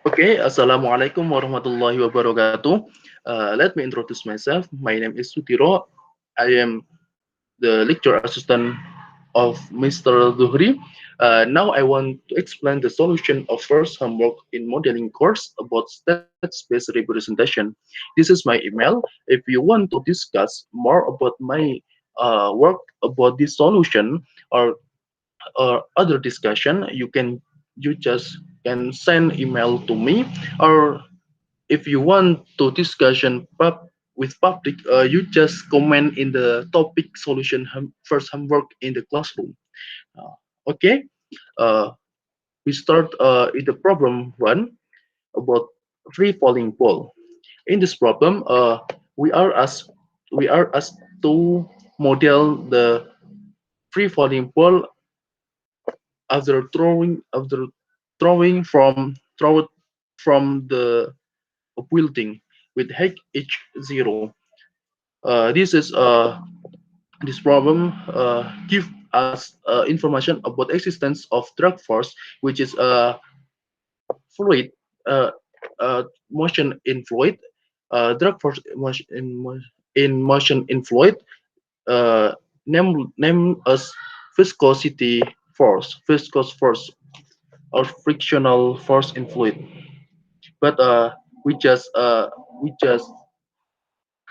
Okay, Assalamualaikum warahmatullahi wabarakatuh. Let me introduce myself. My name is Sutiro. I am the lecture assistant of Mr. Duhri. Now I want to explain the solution of first homework in modeling course about state-space representation. This is my email. If you want to discuss more about my work about this solution or other discussion, you just can send email to me, or if you want to discussion with public, you just comment in the topic solution first homework in the classroom. Uh, okay, uh, we start in the problem one about free falling ball. In this problem, we are asked to model the free falling ball after throwing from the building with height h0. This is this problem give us information about existence of drag force, which is fluid uh, motion in fluid. Drag force in motion in fluid. Uh, name as viscosity force, viscous force, or frictional force in fluid. But we just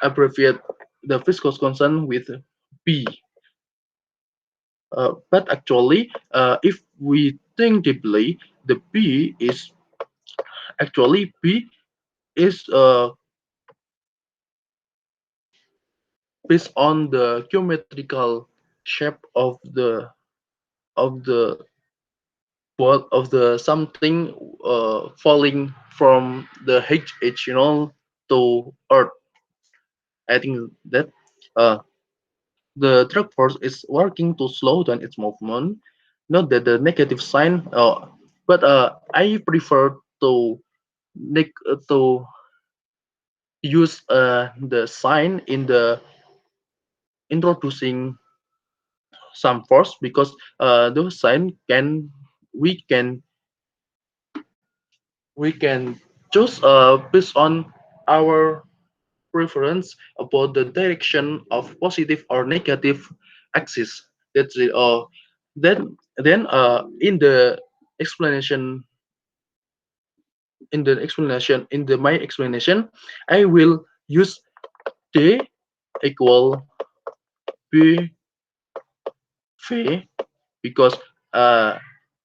abbreviate the viscous constant with B. But actually, if we think deeply, the B is based on the geometrical shape of the ball of the something falling from the HH, to Earth. I think that uh, the drag force is working to slow down its movement. Not that the negative sign, but I prefer to to use the sign in the introducing some force, because those sign we can we can choose based on our preference about the direction of positive or negative axis. That's it. Then in the explanation in the my explanation, I will use d equal b v, because uh,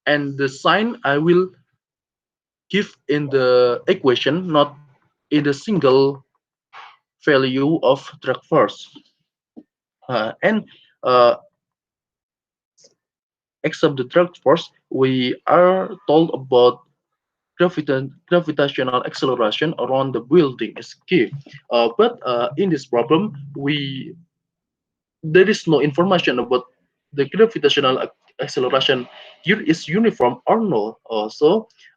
and the sign I will give in the equation, not in the single value of drag force. And except the drag force, we are told about gravitational acceleration around the building is key. But in this problem, we there is no information about the gravitational acceleration here is uniform or no.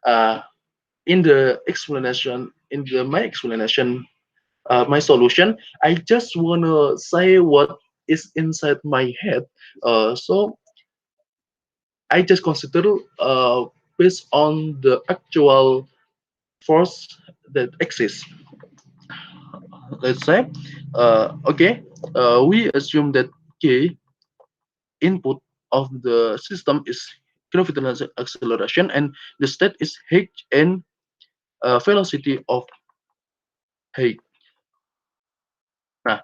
Uh, in the explanation, my explanation, my solution, I just wanna say what is inside my head. So I just consider based on the actual force that exists. Let's say, okay, we assume that k input of the system is gravitational acceleration, and the state is h and velocity of h. Nah,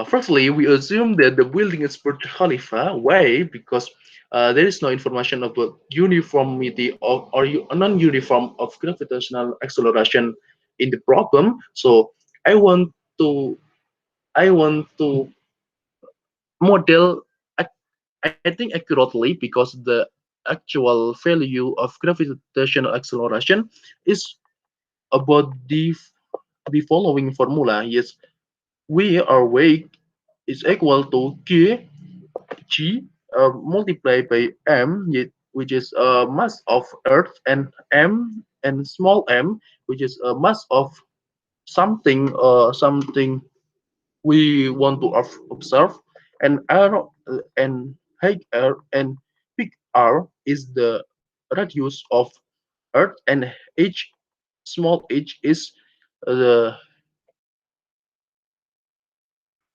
firstly, we assume that the building is Burj Khalifa. Why? Because there is no information about uniformity of or non-uniform of gravitational acceleration in the problem. So I want to I want to model, I think, accurately, because the actual value of gravitational acceleration is about the following formula. Yes, we are weight is equal to q g multiplied by m, which is mass of Earth, and small m, which is a mass of something we want to observe, and r and high r and big R is the radius of Earth, and h small h is the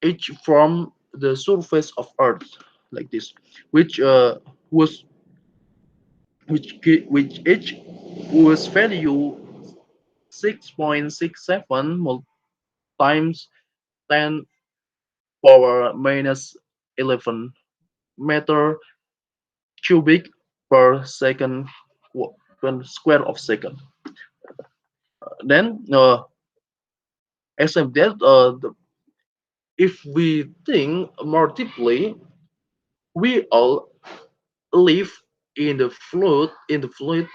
h from the surface of Earth, like this, which was which h was value 6.67 times 10 power minus 11 meter cubic per second, per square of second. Then, except that, if we think more deeply, we all live in the fluid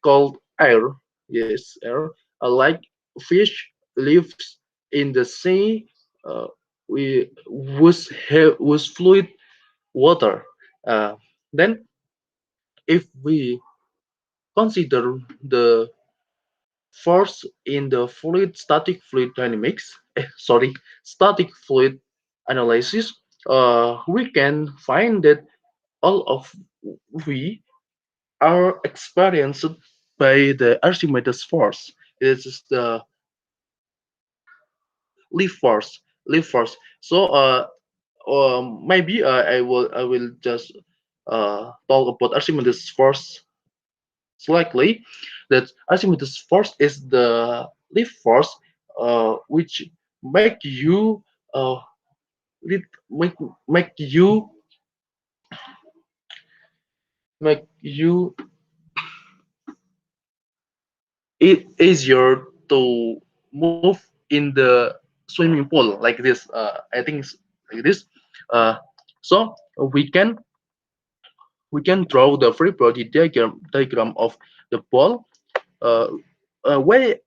called air. Yes, air. Like fish lives in the sea, uh, we was fluid water. Uh, then, if we consider the force in the static fluid dynamics, static fluid analysis, we can find that all of we are experienced by the Archimedes force. It is the lift force, lift force. So, maybe I will just talk about Archimedes force slightly. That Archimedes force is the lift force, which make you uh, make make you make you it easier to move in the swimming pool like this. I think it's like this. Uh, so we can draw the free body diagram of the ball. Uh, why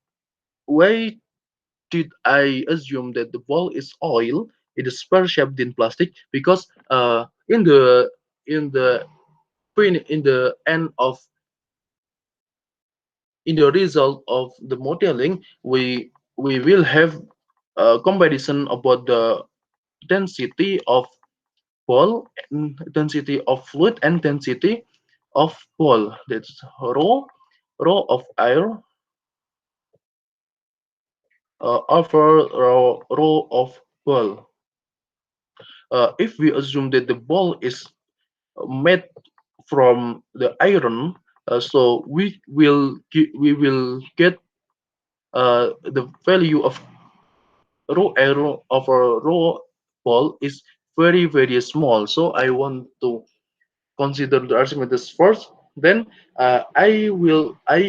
did I assume that the ball is oil? It is sphere shaped in plastic because in the in the end of in the result of the modeling, we will have a comparison about the density of ball, density of fluid, and density of ball. That's rho of air over rho of ball. If we assume that the ball is made from the iron, so we will get the value of rho arrow over rho ball is very small. So I want to consider the Archimedes first. Then I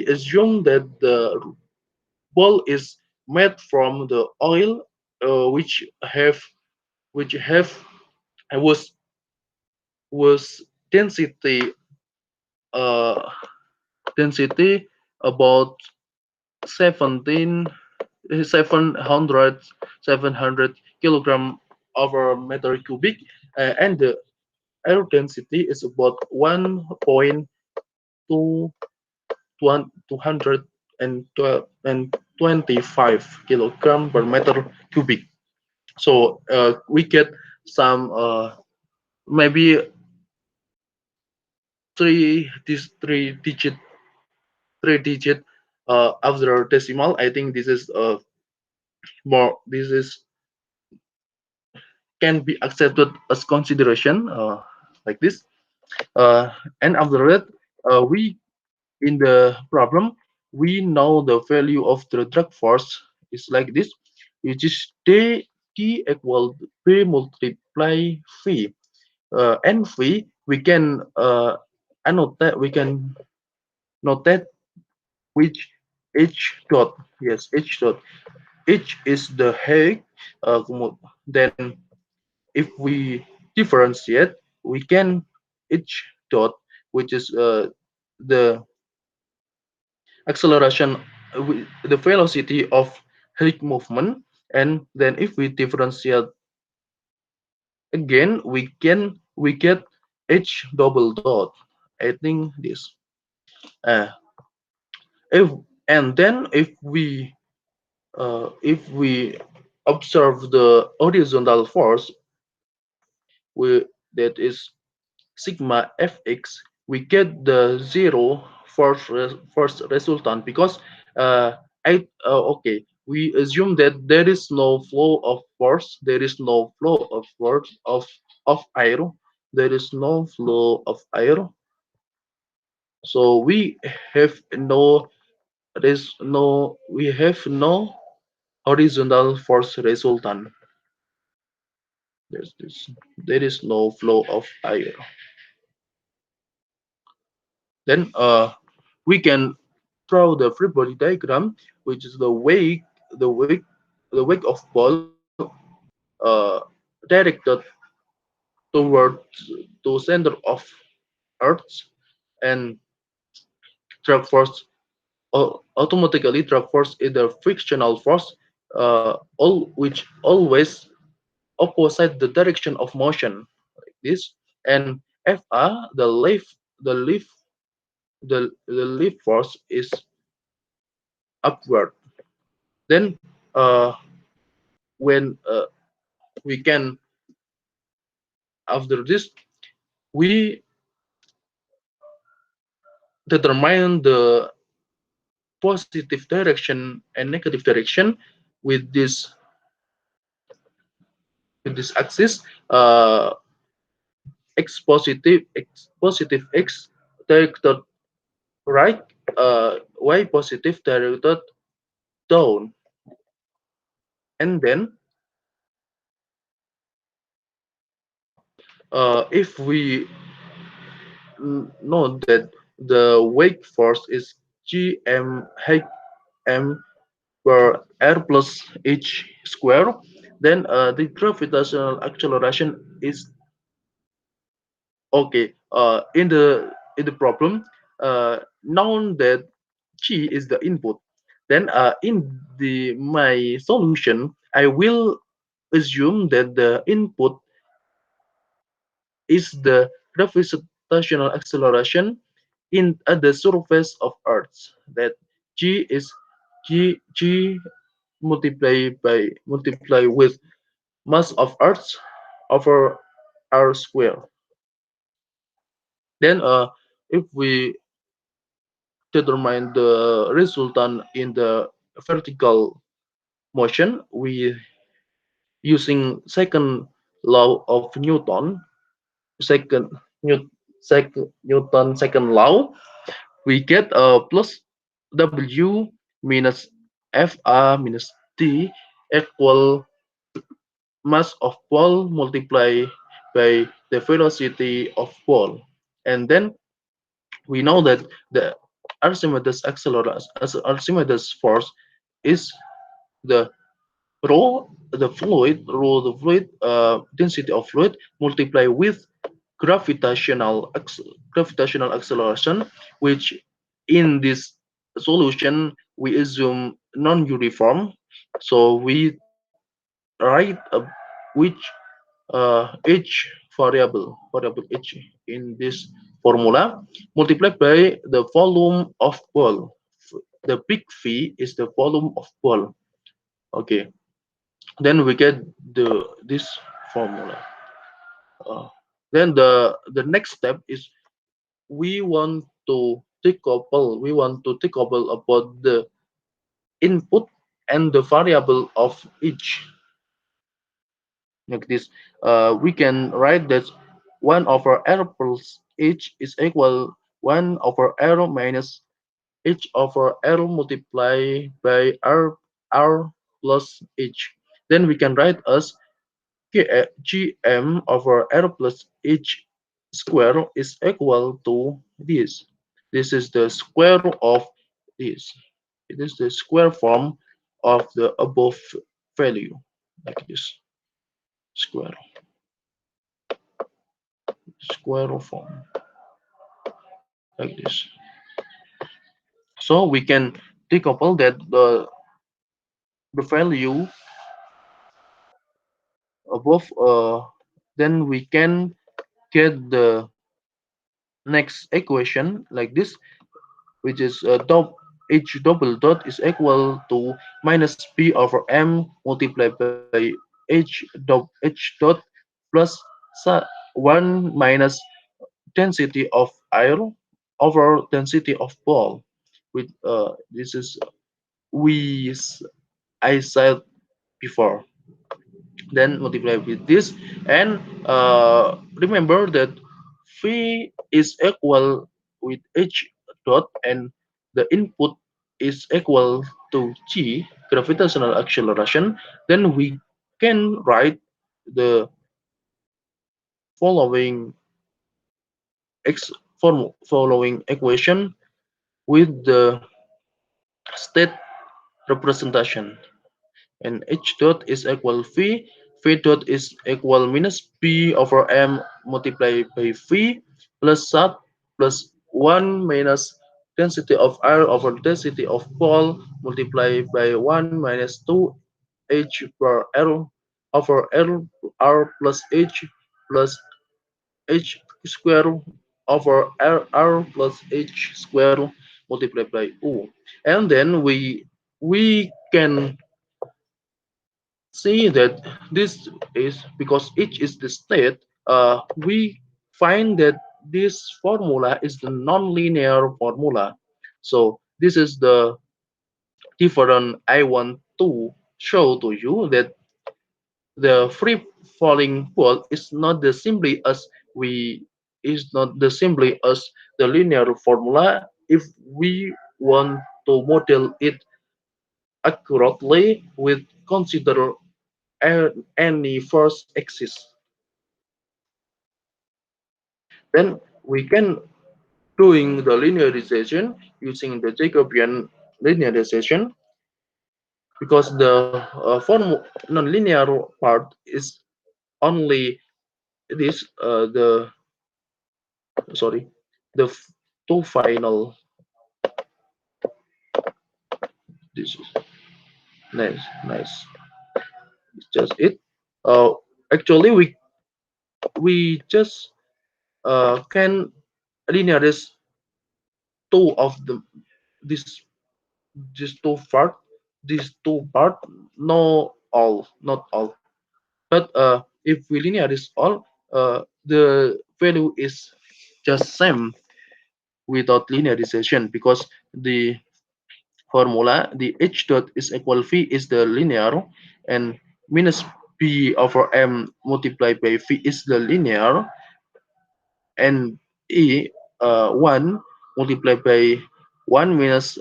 assume that the ball is made from the oil, which have was density uh density about 17 700 kilogram over meter cubic, and the air density is about 1.2 225 kilogram per meter cubic. So we get some maybe three digit after decimal. I think this is more this is can be accepted as consideration, like this. And after that, we in the problem we know the value of the drag force is like this, which is d equal p multiply v. And v we can annotate we can notate which h dot, yes, h dot, h is the height. Then if we differentiate, we can h dot, which is the acceleration, the velocity of Higgs movement, and then if we differentiate again, we get h double dot. I think this. Uh, if and then if we observe the horizontal force, we that is sigma fx, we get the zero first resultant because okay, we assume that there is no flow of force, there is no flow of force of air, there is no flow of air, so we have no horizontal force resultant. There's this, there is no flow of air. Then we can draw the free body diagram, which is the wake, the wake of ball uh, directed toward to center of Earth, and drag force automatically drag force is the frictional force, all which always opposite the direction of motion like this, and Fa the lift the lift force is upward. Then when we can after this we determine the positive direction and negative direction with this axis, uh, x positive x directed right, y positive directed down, and then if we know that the wake force is gm h m per r plus h square, then the gravitational acceleration is okay. In the problem, known that g is the input, then in the my solution I will assume that the input is the gravitational acceleration in at the surface of Earth. That g is g multiply with mass of Earth over r square. Then if we determine the resultant in the vertical motion, we using second law of Newton, second Newton second law, we get plus W minus Fa minus T equal mass of ball multiplied by the velocity of ball. And then we know that the Archimedes force is the rho the fluid density of fluid multiply with gravitational acceleration, which in this solution we assume non-uniform, so we write which h variable h in this formula multiplied by the volume of ball. The big V is the volume of ball. Okay, then we get this formula. Uh, then the next step is we want to decouple about the input and the variable of each, like this. We can write that 1 over r plus h is equal 1 over r minus h over r multiplied by r plus h. Then we can write as gm over r plus h square is equal to this. This is the square of this. It is the square form of the above value, like this. Square form, like this. So we can decouple that the value above, then we can get the next equation like this, which is h double dot is equal to minus p over m multiplied by h dot plus 1 minus density of air over density of ball. With this is we I said before. Then multiply with this, and remember that phi is equal with h dot, and the input is equal to g, gravitational acceleration. Then we can write the following ex following equation with the state representation. And h dot is equal v dot is equal minus p over m multiplied by v plus sat plus 1 minus density of air over density of ball multiplied by 1 minus 2 h per l over l r plus h plus h square over r plus h square multiplied by u. And then we can see that this is because each is the state, we find that this formula is the nonlinear formula. So this is the different I want to show to you, that the free falling ball is not the simply as we is not the simply as the linear formula. If we want to model it accurately, with consider any force axis, then we can doing the linearization using the Jacobian linearization, because the form nonlinear part is only this the sorry the two final. This is nice. It's just it. uh Actually we just can linearize two of the this these two part these two part, no all not all. But if we linearize all, the value is just same without linearization, because the formula, the h dot is equal v is the linear, and minus p over m multiplied by v is the linear, and e 1 multiplied by 1 minus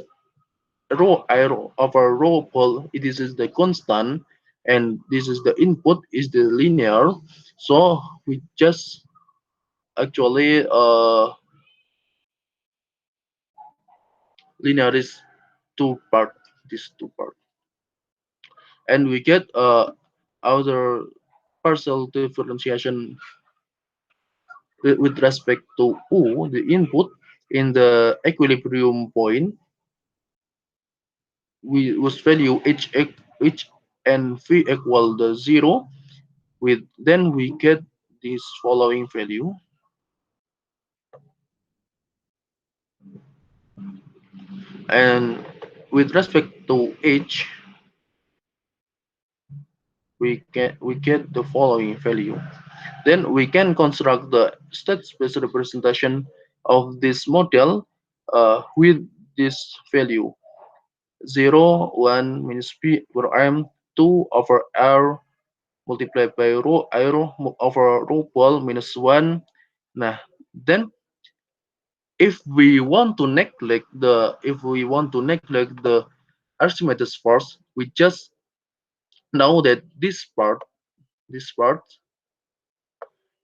rho I over rho pole, this is the constant, and this is the input is the linear. So we just actually linearize two part this two part, and we get other partial differentiation with respect to u, the input in the equilibrium point, we whose value h and v equal the 0. With then we get this following value. And with respect to h, we get the following value. Then we can construct the state space representation of this model with this value: 0 1 minus p over m 2 over r multiplied by rho I rho over rho ball minus 1. Nah, then if we want to neglect the Archimedes force, we just know that this part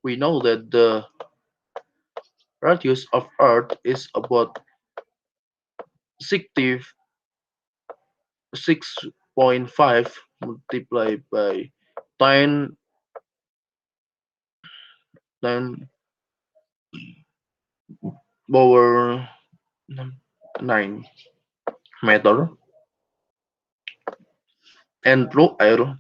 we know that the radius of Earth is about 66.5 multiplied by 10 10 power 9 meter, and rho air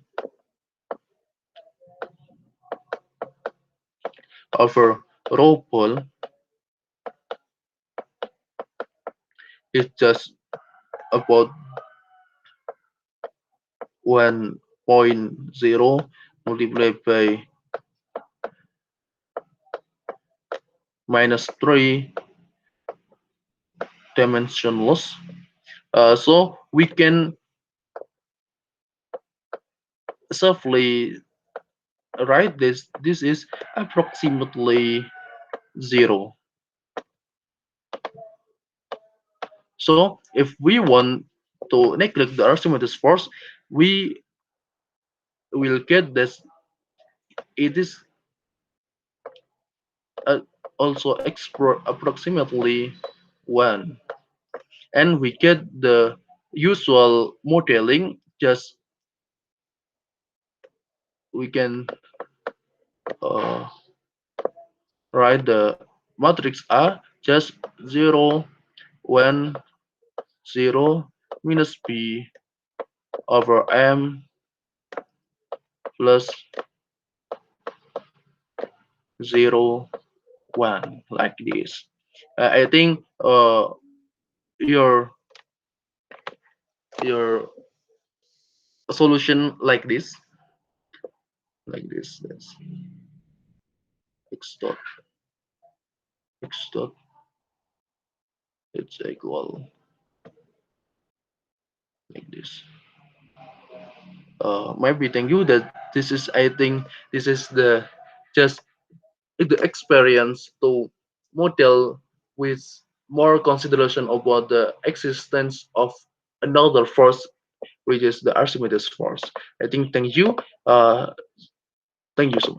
over rho pole is just about 1.0 multiplied by minus 3 dimensionless. So we can safely write this. This is approximately zero. So if we want to neglect the Archimedes force, we will get this. It is uh, also approximately one, and we get the usual modeling. Just we can uh, write the matrix A just 0, 1, 0 minus b over m plus 0, 1 like this. I think your your solution like this. That's x dot x dot it's equal like this. Maybe thank you that this is, I think this is the just the experience to model with more consideration about the existence of another force, which is the Archimedes force. I think thank you. Uh, Thank you so much.